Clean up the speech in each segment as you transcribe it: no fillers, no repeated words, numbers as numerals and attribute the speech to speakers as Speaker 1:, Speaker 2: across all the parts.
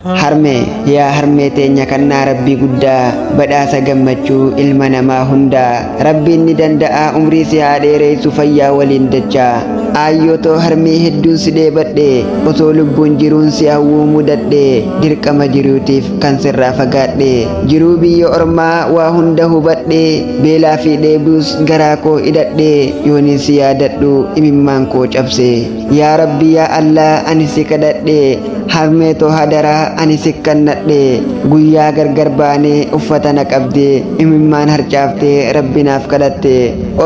Speaker 1: Harme yaa harmee teenya kannaa rabbii guddaa badhaasa gammachuu ilma namaa hundaa rabbiin ni danda'a umrii si haa dheereessu fayyaa waliin dachaa aayyotoo harmee hedduun si dheebadhe osoo lubbuun jiruun si hawwuu mudadhe dirqama jiruutiif kan sirraa fagaadhe jiruu biyya ormaa waa hunda hubadhe beelaa fi dheebuus garaa koo hidhadhe yooniin si yaadadhu imimmaan koo cabse yaa rabbi yaa allah ani si kadhadhe harmee too hadaraa ani sikkannadhe guyyaa gargar baanee uffata na qabde imimmaan harcaafte rabbinaaf kadhatte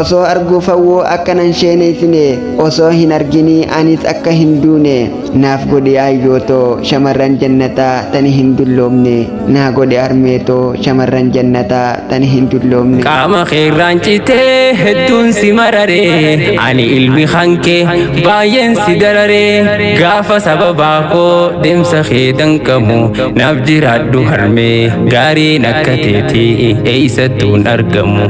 Speaker 1: osoo arguu fawwoo akkanan sheeneessine osoo hin arginii anis akka hin duune naaf godhe ayyootoo shamarran jannataa tani hin dulloomne naa godhe harmeetoo shamarran jannataa tani hin dulloomne
Speaker 2: qaama keerraan citee hedduun si marare ani ilmi hankee baay'een si darare gaafa sababaa koo deemsa kee danqamu naaf jiraadhu harmee gaariin akka teetii eeysattuun argamu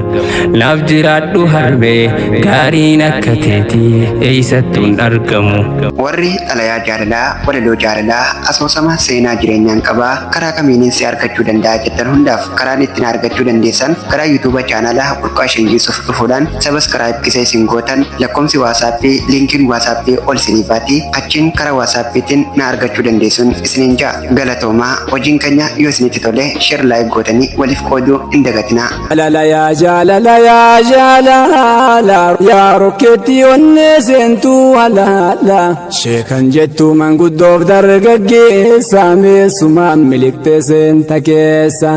Speaker 2: naaf jiraadhu harmee gaariin akka teetii eeysattuun argamu.
Speaker 1: Warri xalayaa jaalalaa walaloo jaalalaa asoosama seenaa jireenyaan qabaa karaa kamiiniin si argachuu danda'a jettan hundaaf karaan ittiin argachuu dandeessan karaa yuutuuba chaanalaa burqaa shinjiisuuf dhufuudhaan sabiskiraayib qisee isin gootan lakkoomsi waasaappii liinkiin waasaappii ol siniifaati achiin karaa waasaappiitiin na argachuu dandeessuun isiniin ja'a galatoomaa hojiin keenya yoo isinitti tole sheer laayik gootanii waliif qooduu hin dagatinaa.
Speaker 3: Jaalala yaa rokkeetti onnee seentuu halaala sheekan jettu manguddoof dargaggeessa meessumaan miliqtee seenta keessa.